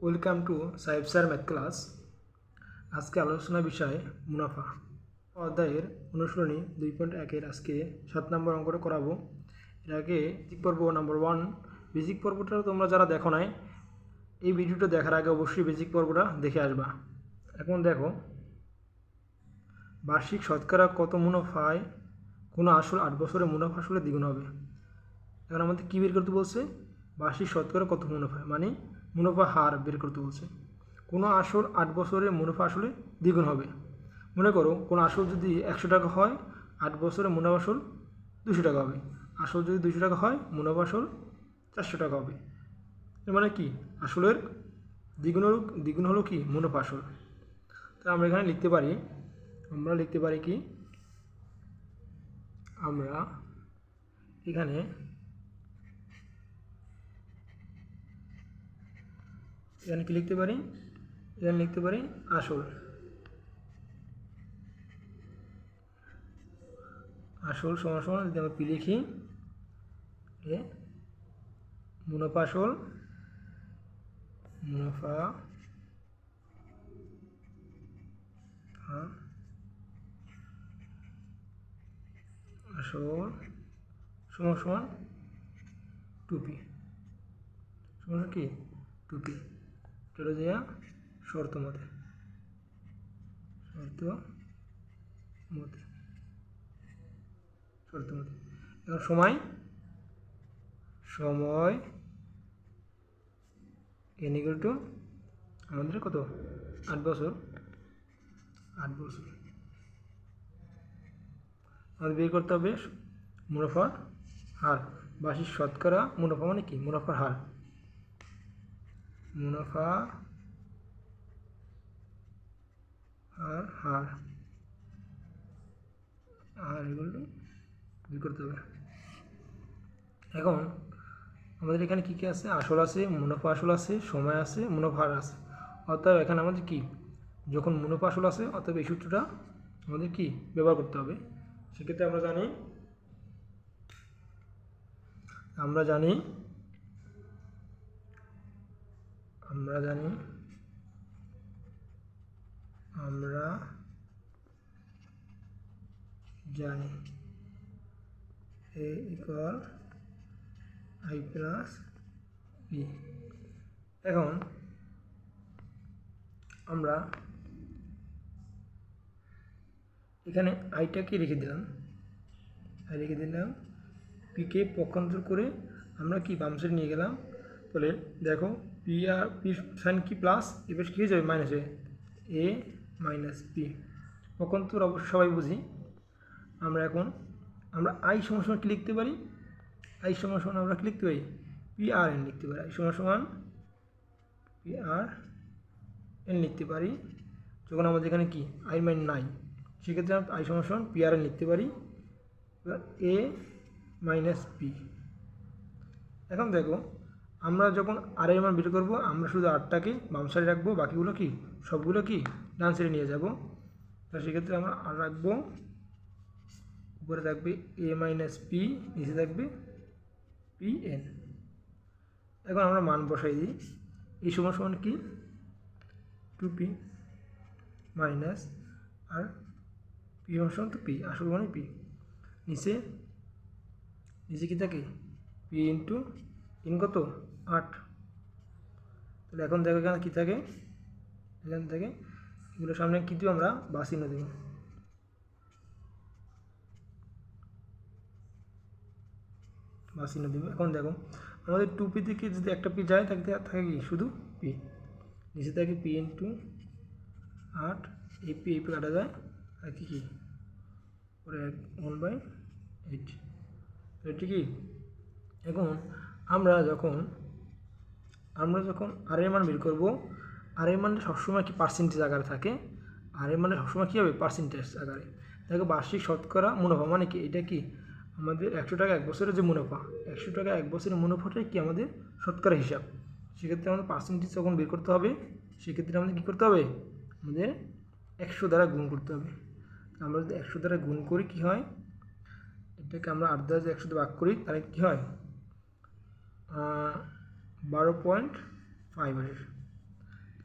Welcome to সাহেব sir math class. আজকে আলোচনা বিষয় মুনাফা অধ্যায়ের অনুশীলনী 2.1-এর আজকে 7 নম্বর অঙ্কটা করাবো। এর আগে বেসিক পর্ব নাম্বার 1 বেসিক পর্বটা তোমরা যারা দেখো নাই এই ভিডিওটা দেখার আগে অবশ্যই বেসিক পর্বটা দেখে আসবা। এখন দেখো, বার্ষিক শতকরা কত মুনাফায় কোনো আসল 8 বছরের মুনাফা আসলে দ্বিগুণ হবে। এখন আমাদের কী বের করতে বলছে? বার্ষিক শতকরা কত মুনাফা, মানে মুনাফা হার বের করতে বলছে। কোনো আসল 8 বছরের মুনাফা আসলে দ্বিগুণ হবে। মনে করো কোনো আসল যদি 100 টাকা হয়, 8 বছরের মুনাফা আসল 200 টাকা হবে। আসল যদি 200 টাকা হয়, মুনাফা আসল 400 টাকা হবে। এর মানে কি, আসলের দ্বিগুণ হলো কি মুনাফা আসল। তাই আমরা এখানে লিখতে পারি কি, আমরা এখানে কি লিখতে পারি? এখানে লিখতে পারি আসল সমান সমান যদি আমরা পি লিখি, মুনাফা আসল সমান সমান 2p সমান কি 2p। চলে যাওয়া শর্ত মতে এখন সময় n equal to আমাদের কত 8 বছর আমাদের বের করতে হবে মুনাফার হার। বার্ষিক শতকরা মুনাফা মানে কি মুনাফার হার, এগুলো বের করতে হবে। এখন আমাদের এখানে কী কী আছে? আসল আছে, মুনাফা আসল আছে, সময় আছে, মুনাফা হার আছে। অর্থাৎ এখানে আমাদের কি, যখন মুনাফা আসল আছে অর্থাৎ এই সূত্রটা আমাদের কি ব্যবহার করতে হবে। সেক্ষেত্রে আমরা জানি a equal i plus b। এখন আমরা এখানে আইটাকে রেখে দিলাম, পিকে পক্ষান্তর করে আমরা কি বাম সাইডে নিয়ে গেলাম। তাহলে দেখো পি আর পি সাইন কি প্লাস, এবার কী হয়ে যাবে মাইনাস হয়ে এ মাইনাস পি। পক্ষান্তর অবশ্যই সবাই বুঝি। আমরা আই সমান সমান কী লিখতে পারি? আই সমান সমান আমরা কী লিখতে পারি? পি আর এন লিখতে পারি। আই সমান সমান পি আর এন লিখতে পারি। যখন আমাদের এখানে কি আই মান নাই, সেক্ষেত্রে আমরা আই সমান সমান পি আর এন লিখতে পারি, এ মাইনাস পি। এখন দেখো, আমরা যখন আর এর মান বের করবো, আমরা শুধু আরটাকে বাম সাইডে রাখবো, বাকিগুলো কি সবগুলো কি ডান সাইডে নিয়ে যাব। তো সেক্ষেত্রে আমরা আর রাখবো, উপরে থাকবে এ মাইনাস পি, নিচে থাকবে পি এন। এখন আমরা মান বসাই দিই। এই সমান সমান কি 2p মাইনাস আর পি সমান তো পি, আসল মানে পি। নিচে কী থাকে? পি ইন্টু ইন কত 8। তাহলে এখন দেখো এখানে কী থাকে, এখান থেকে এগুলো সামনে কী দেবো আমরা বাসিন্ন দেব। এখন দেখো আমাদের 2p থেকে যদি একটা পি যায় থাকে কি শুধু পি, নিচে থাকে পি ইন্টু 8, এই পি কাটা যায় আর কি পরে 1/8। এটি কি, এখন আমরা যখন আর এর মান বের করবো, আর এর মানে সবসময় কি পার্সেন্টেজ আকারে থাকে। আর এর মানে সবসময় কী হবে পার্সেন্টেজ আকারে। দেখো বার্ষিক শতকরা মুনাফা মানে কি, এটা কি আমাদের 100 টাকা 1 বছরের যে মুনাফা, 100 টাকা 1 বছরের মুনাফাটাই কি আমাদের শতকরা হিসাব। সেক্ষেত্রে আমাদের পার্সেন্টেজ যখন বের করতে হবে, সেক্ষেত্রে আমাদের কী করতে হবে? আমাদের 100 দ্বারা গুণ করতে হবে। আমরা যদি 100 দ্বারা গুণ করি কী হয়, এটাকে আমরা 8 দ্বারা 100 দিয়ে ভাগ করি, তাহলে কী হয় 12.5 আসে।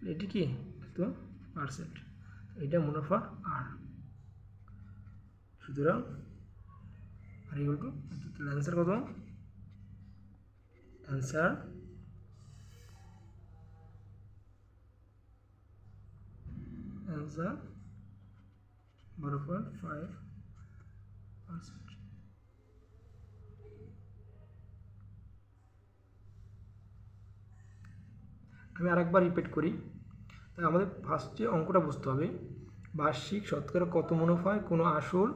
এটি কি এত পার্সেন্ট, এটা মুনাফা আর। সুতরাং আর ইকুয়াল টু অ্যান্সার কত, অ্যান্সার 12.5%। আমি আরেকবার রিপিট করি। তাই আমাদের ফার্স্টে অঙ্কটা বুঝতে হবে, বার্ষিক শতকরা কত মুনাফায় কোনো আসল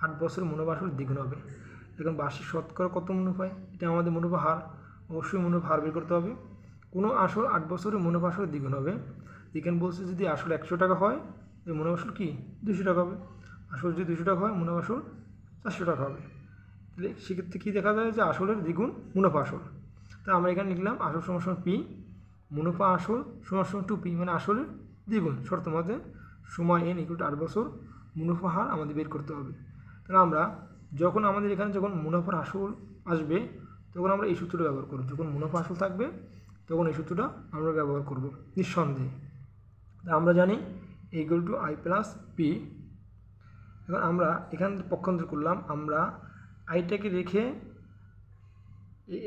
8 বছরের মুনাফা আসল দ্বিগুণ হবে। এখন বার্ষিক শতকরা কত মুনাফায়, এটা আমাদের মুনাফা হার, অবশ্যই মুনাফা হার বের করতে হবে। কোনো আসল 8 বছরের মুনাফা আসল দ্বিগুণ হবে। এখানে বলছে যদি আসল 100 টাকা হয়, এই মুনাফা আসল কি 200 টাকা হবে। আসল যদি 200 টাকা হয়, মুনাফা আসল 400 টাকা হবে। তাহলে সেক্ষেত্রে কী দেখা যায় যে আসলের দ্বিগুণ মুনাফা আসল। তা আমরা এখানে লিখলাম আসল সমান পি, মুনাফা আসল সমান 2p, মানে আসলের দ্বিগুণ শর্ত মধ্যে সময় n = 8 বছর, মুনাফা হার আমাদের বের করতে হবে। তাহলে আমরা যখন আমাদের এখানে যখন মুনাফার আসল আসবে তখন আমরা এই সূত্রটা ব্যবহার করব। যখন মুনাফা আসল থাকবে তখন এই সূত্রটা আমরা ব্যবহার করব নিঃসন্দেহে। তা আমরা জানি = i + p। এখন আমরা এখান পক্ষান্তর করলাম, আমরা আইটাকে রেখে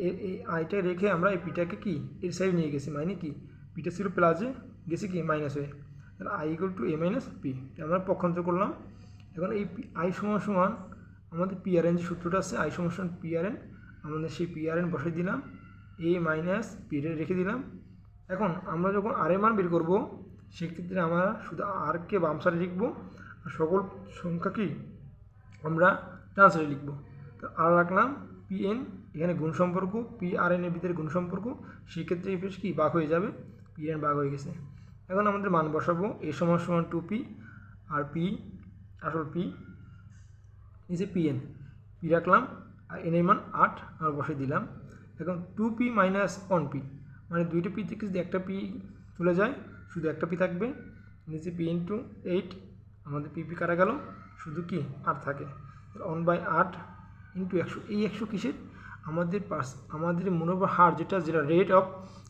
এই আইটা রেখে আমরা এই পিটাকে কি এর সাইড নিয়ে গেছি, মানে কি পিটা ছিল প্লাসে গেছে কি মাইনাস হয়ে, তাহলে i = a - p আমরা পক্ষান্তর করলাম। এখন এই i সমান আমাদের PRN যে সূত্রটা আছে, i সমান PRN, আমাদের সেই PRN বসাই দিলাম, a - p রেখে দিলাম। এখন আমরা যখন r এর মান বের করব সেক্ষেত্রে আমরা শুধু r কে বাম সাইডে লিখব আর সকল সংখ্যা কি আমরা ডান সাইডে লিখব। তো r রাখলাম, PN এখানে গুণ সম্পর্ক, PRN এর ভিতরে গুণ সম্পর্ক, সেক্ষেত্রে এই পেশ কি ভাগ হয়ে যাবে, PN ভাগ হয়ে গেছে। এখন আমাদের মান বসাবো, a সমান 2p আর p আসল p নিচে PN, p রাখলাম আর n এর মান 8 আর বসিয়ে দিলাম। এখন 2p - 1p, মানে দুইটা p থেকে যদি একটা p চলে যায় শুধু একটা p থাকবে, নিচে p × 8, আমাদের p কাটা গেল, শুধু কি 8 থাকে। 1/8 × 100, এই 100 কিসের, আমাদের মুনাফা হার যেটা রেট অফ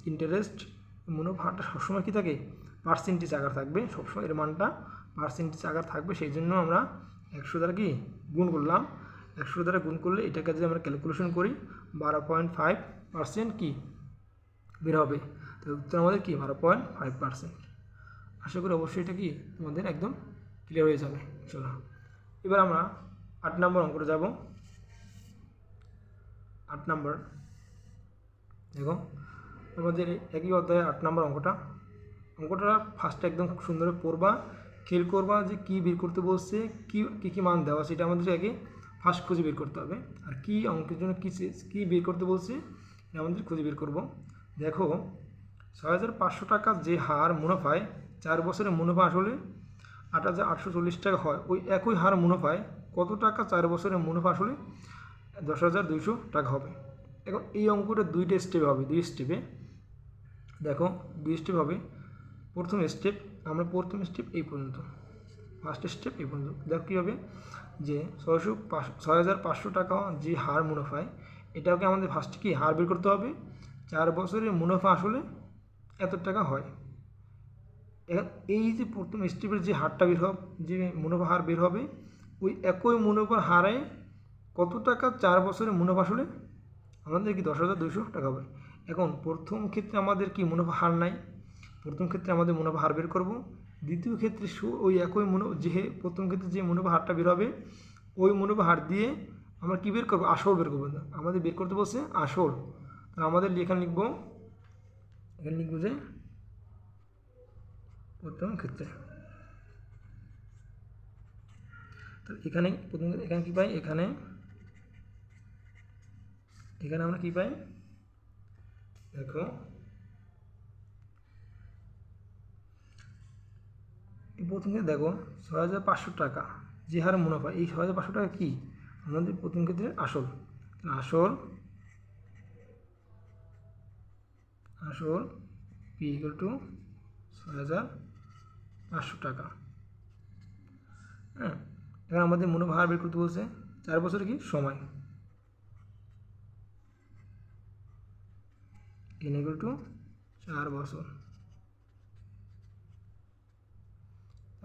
ইন্টারেস্ট, মুনাফা হারটা সবসময় কী থাকে পার্সেন্টেজ আকার থাকবে, সবসময় এর মানটা পার্সেন্টেজ আকার থাকবে। সেই জন্য আমরা 100 দ্বারা কি গুণ করলাম, 100 দ্বারা গুণ করলে এটাকে যদি আমরা ক্যালকুলেশন করি 12.5% কি বের হবে। তো উত্তর আমাদের কি 12.5%। আশা করি অবশ্যই এটা কি তোমাদের একদম ক্লিয়ার হয়ে যাবে। চলো এবার আমরা 8 নম্বর অঙ্কটা যাব। 8 নম্বর দেখো, আমাদের একই অধ্যায়ে 8 নম্বর অঙ্কটা ফার্স্টে একদম সুন্দর পড়বা, খেয়াল করবা যে কী বের করতে বলছে, কী মান দেওয়া, সেটা আমাদের আগে ফার্স্ট খুঁজে বের করতে হবে। আর কী অঙ্কের জন্য কী বের করতে বলছে এটা আমাদের খুঁজে বের করব। দেখো 6,500 টাকা যে হার মুনাফায় 4 বছরের মুনাফা আসলে 8,840 টাকা হয়, ওই একই হার মুনাফায় কত টাকা 4 বছরের মুনাফা আসলে 10,200 টাকা হবে। এখন এই অঙ্কটা দুইটা স্টেপ হবে, 2 স্টেপে দেখো 2 স্টেপ হবে। প্রথম স্টেপ এই পর্যন্ত, ফার্স্ট স্টেপ এই পর্যন্ত। দেখো কী হবে যে 6,500 টাকা যে হার মুনাফায়, এটাকে আমাদের ফার্স্ট কি হার বের করতে হবে। 4 বছরের মুনাফা আসলে এত টাকা হয়। এখন এই যে প্রথম স্টেপের যে হারটা বের হবে, যে মুনাফা হার বের হবে, ওই একই মুনাফার হারে কত টাকা 4 বছরের মুনাফা আসলে আমাদের কি 10,200 টাকা হবে। এখন প্রথম ক্ষেত্রে আমাদের কি মুনাফা হার নাই, প্রথম ক্ষেত্রে আমাদের মুনাফা হার বের করব। দ্বিতীয় ক্ষেত্রে ওই একই প্রথম ক্ষেত্রে যে মুনাফা হারটা বের হবে, ওই মুনাফা হার দিয়ে আমরা কী বের করবো, আসল বের করবো। আমাদের বের করতে বলছে আসল, তাহলে আমাদের এখানে লিখব যে প্রথম ক্ষেত্রে, তাহলে এখানে কী পাই, এখানে আমরা কী পাই, দেখো প্রথম ক্ষেত্রে দেখো 6,500 টাকা যে হারে মুনাফা, এই 6,500 টাকা কি আমাদের প্রথম ক্ষেত্রে আসল p = 6,500 টাকা। হ্যাঁ, এখন আমাদের মুনাফা হার বের করতে বলছে 4 বছর কি সময়, n = 4 বছর।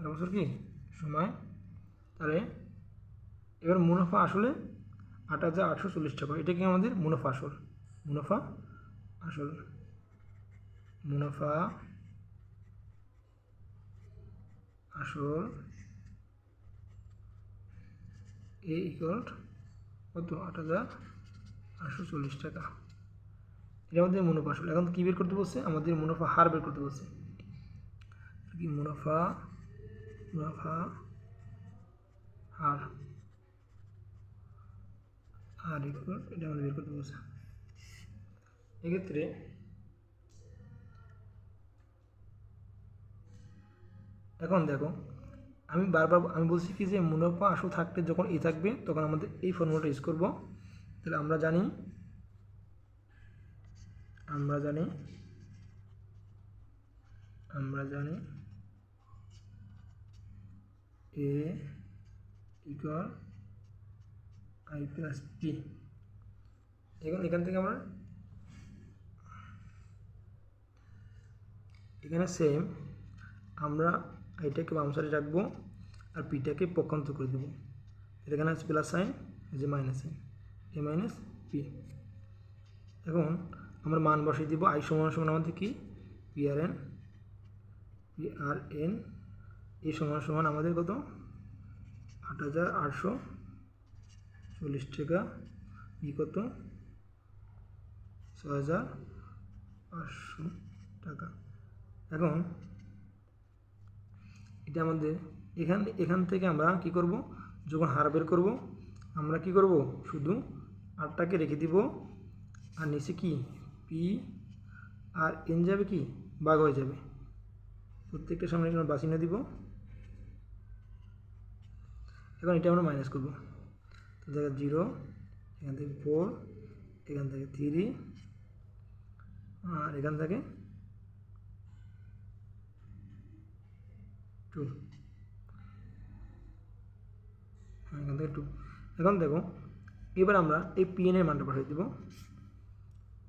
4 বছর কি সময়। তাহলে এবার মুনাফা আসলে 8,840 টাকা, এটা কি আমাদের মুনাফা আসল, মুনাফা আসল, মুনাফা আসল এ ইকুয়াল কত 8,840 টাকা, এটা আমাদের মুনাফা আসল। এখন কী বের করতে বলছে, আমাদের মুনাফা হার বের করতে বলছে, কি মুনাফা হার ইকুয়াল এটা আমাদের বের করতে বলছে। এক্ষেত্রে এখন দেখো আমি বারবার আমি বলছি কি যে মুনাফা আসল থাকতে যখন এ থাকবে তখন আমাদের এই ফর্মুলাটা ইউজ করব। তাহলে আমরা জানি এ ইকুয়াল আই প্লাস পি। এখন এখান থেকে আমরা এখানে সেম আমরা এটাকে বাম সাইডে রাখবো আর পিটাকে পক্ষান্তর করে দেবো। এখানে আছে প্লাস সাইন, এই যে মাইনাস সাইন, এ মাইনাস পি। এখন আমরা মান বসিয়ে দিব, আই সমান সমান আমাদের কি পিআরএন এ সমান সমান আমাদের কত 8,840 টাকা, পি কত 6,500 টাকা। এখন এটা আমাদের এখান থেকে আমরা কি করব, যখন হার বের করব আমরা কি করব, শুধু আরটাকে রেখে দিব আর নিচে কি পি আর এন যাবে কি ভাগ হয়ে যাবে, প্রত্যেকটা সামনে আমরা বাসিনা দিব। এখন এটা আমরা মাইনাস করব, তো দেখা 0, এখান থেকে 4, এখান থেকে 3 আর এখান থেকে 2, এখান থেকে 2। এখন দেখো এবার আমরা এই পিএন এর মানটা পাঠিয়ে দেব,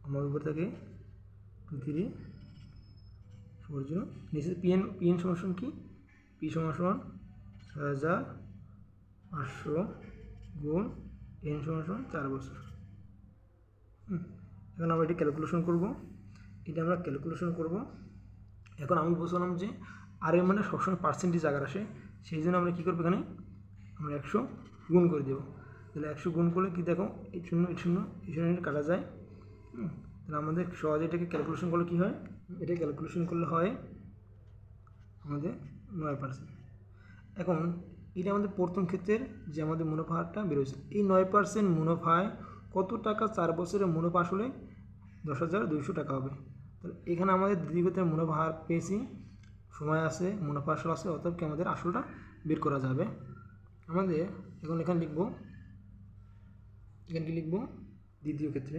আমার উপর থেকে 2340, নিচে পিএন সমান কি পি সমান 6,500 গুণ এন সমান 4 বছর। এখন আমরা এটি ক্যালকুলেশন করব, এখন আমি বলছিলাম যে আর এর মানে সবসময় পার্সেন্টেজ আকার আসে, সেই জন্য আমরা কী করবো, এখানে আমরা 100 গুণ করে দেবো। তাহলে 100 গুণ করলে কি দেখো এই শূন্য কাটা যায়। তাহলে আমাদের সহজে এটাকে ক্যালকুলেশন করলে কী হয়, এটা ক্যালকুলেশন করলে হয় আমাদের 9%। এখন এটা আমাদের প্রথম ক্ষেত্রের যে আমাদের মুনাফা হারটা বেরোচ্ছে, এই 9% মুনাফায় কত টাকা 4 বছরের মুনাফা আসলে 10,200 টাকা হবে। তাহলে এখানে আমাদের দ্বিতীয় ক্ষেত্রে মুনাফা হার পেয়েছি, সময় আছে, মুনাফা আসল আছে, অতএব কি আমাদের আসলটা বের করা যাবে। আমাদের এখন এখানে লিখব, দ্বিতীয় ক্ষেত্রে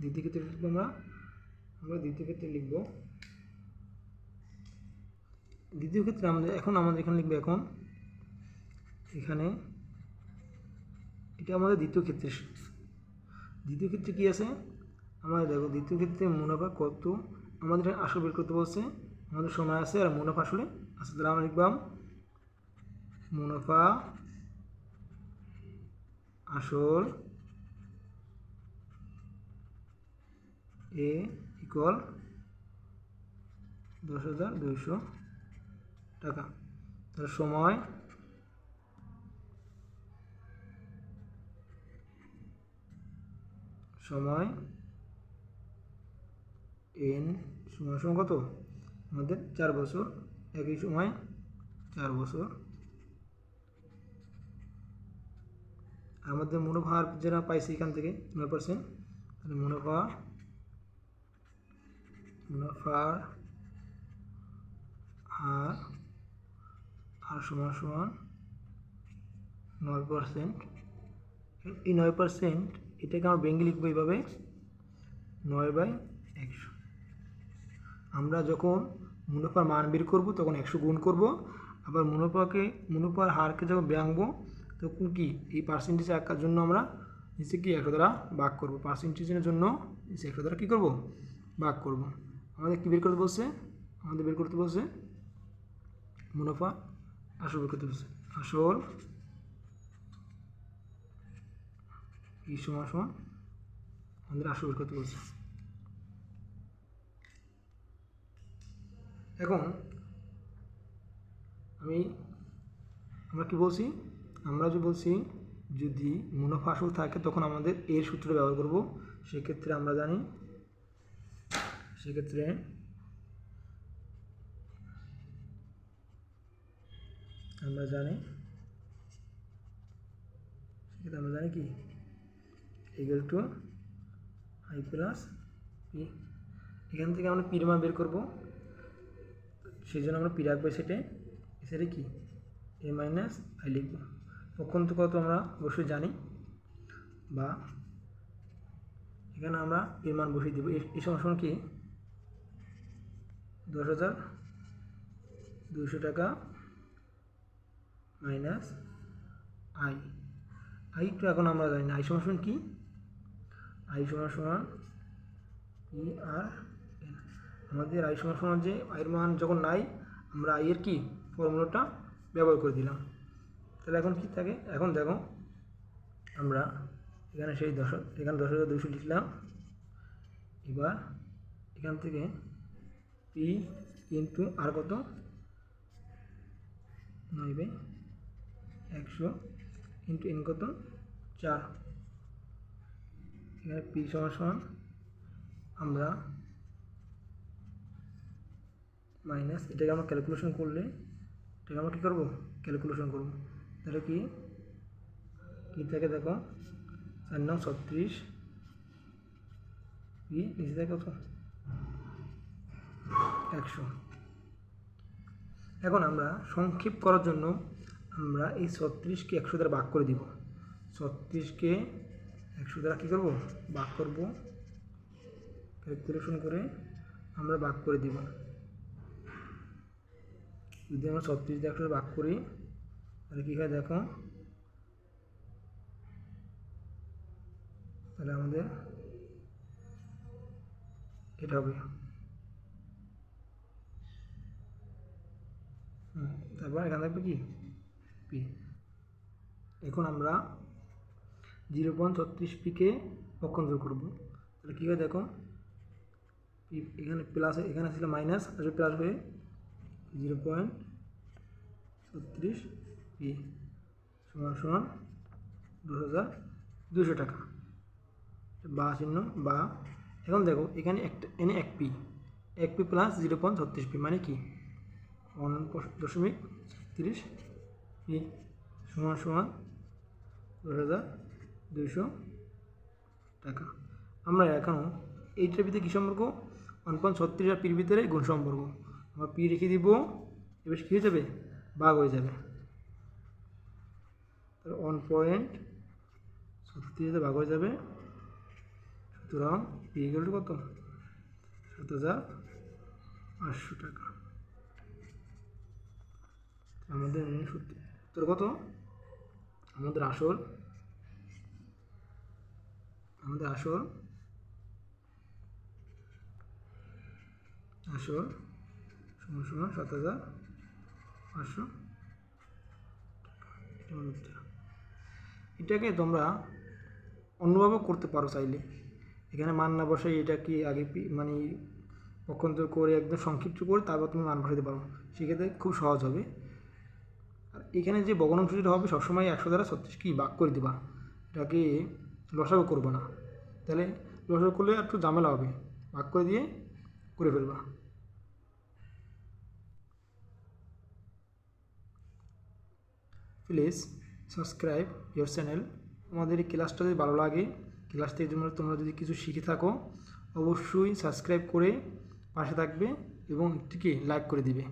লিখব আমরা দ্বিতীয় ক্ষেত্রে লিখব। দ্বিতীয় ক্ষেত্রে আমাদের এখানে লিখবো, এখন এখানে এটা আমাদের দ্বিতীয় ক্ষেত্রে কি আছে, আমাদের দেখো দ্বিতীয় ক্ষেত্রে মুনাফা কত আমাদের আসল বের করতে বলছে, আমাদের সময় আছে আর মুনাফা আসলে আছে। তাহলে আমরা লিখবাম মুনাফা আসল এ ইকুয়াল 10,200 টাকা। তাহলে সময় এন সমান কত আমাদের 4 বছর, একই সময় 4 বছর। আমাদের মুনাফা যারা পাইছি এখান থেকে 9%, তাহলে মুনাফার হার সমান 9%। এই 9% এটাকে আমরা ভেঙে লিখবো এইভাবে 9/100। আমরা যখন মুনাফার মান বের করব তখন 100 গুণ করব, আবার মুনাফার হারকে যখন ভাঙবো তখন কি এই পার্সেন্টেজ আঁকার জন্য আমরা নিচে কি 100 দ্বারা ভাগ করব, পার্সেন্টেজের জন্য 100 দ্বারা কী করব ভাগ করব। আমাদের কী বের করতে বলছে? আমাদের বের করতে বলছে মুনাফা আসল বের করতে বলছে। আসল পি সমান সমান আমাদের আসল বের করতে বলছে। এখন আমরা কি বলছি? আমরা যে বলছি যদি মুনাফা আসল থাকে তখন আমাদের এর সূত্র ব্যবহার করব। সেক্ষেত্রে আমরা জানি কি equal to I plus P. এখান থেকে আমরা পির মান বের করব, সেই জন্য আমরা পি রাখবো সেটে কি এ মাইনাস আই লিখব। পক্ষান্তর কত আমরা অবশ্যই জানি, বা এখানে আমরা এর মান বসিয়ে দেবো। এই সমান কি 10,200 টাকা মাইনাস আই তো এখন আমরা জানি না আই সমান কি, আই সমান পি আর এন। আমাদের আই সমান যে আইয়ের মান যখন নাই আমরা আইয়ের কি ফর্মুলাটা ব্যবহার করে দিলাম। তাহলে এখন কি থাকে? এখন দেখো আমরা এখানে সেই 10,200 লিখলাম। এবার এখান থেকে পি ইন্টু আর কত 9/100 ইন্টু এন কত 4। এখানে পি সমান আমরা মাইনাস এটাকে আমরা ক্যালকুলেশন করলে এটাকে আমরা কী করবো? ক্যালকুলেশন করব। তাহলে কি থাকে দেখো 4×9 = 36 পি নিচে থাকে কত 100। এখন আমরা সংক্ষেপ করার জন্য আমরা এই 36কে 100 দ্বারা ভাগ করে দিব। 36কে 100 দ্বারা কী করব? ভাগ করব। ক্যালকুলেশন করে আমরা ভাগ করে দিব। যদি আমরা 36 দিয়ে 100 ভাগ করি তাহলে কী হয় দেখো, তাহলে আমাদের এটা হবে। তারপর এখানে থাকবে কি পি। এখন আমরা 0.36 পিকে পক্ষান্তর করব। তাহলে কী হয় দেখো, পি এখানে প্লাস, এখানে ছিল মাইনাস, আসলে প্লাস হয়ে 0.36 পি সমান 10,200 টাকা বা চিহ্ন বা। এখন দেখো এখানে এনে 1 পি প্লাস 0.36 পি মানে কি 1.36 পি সমান 10,200 টাকা। আমরা এখনও এইটার ভিতরে কী সম্পর্ক? 1.36 আর পির ভিতরে গুণ সম্পর্ক। আমরা পি রেখে দিব, এবার কী হয়ে যাবে? ভাগ হয়ে যাবে। তাহলে 1.36 ভাগ হয়ে যাবে। সুতরাং পি ইকুয়াল টু কত? 7,500 টাকা। আমাদের সূত্র কত? আমাদের আসল সমান 7,500। এটাকে তোমরা অন্যভাবেও করতে পারো চাইলে। এখানে মান না বসাই এটা কি আগে মানে পক্ষান্তর করে একদম সংক্ষিপ্ত করে তারপর তুমি মান বসাতে পারো, সেক্ষেত্রে খুব সহজ হবে। আর এখানে যে ভগ্নাংশটা হবে সবসময় 100 দ্বারা 36 কি ভাগ করে দিবা, এটাকে লসাগু করবে না। তাহলে লসাগু করলে একটু ঝামেলা হবে, ভাগ করে দিয়ে করে ফেলবা। Please subscribe your channel. আমাদের এই ক্লাসটা যদি ভালো লাগে, ক্লাস থেকে তোমরা যদি কিছু শিখে থাকো, অবশ্যই সাবস্ক্রাইব করে পাশে থাকবে এবং এটিকে লাইক করে দিবে।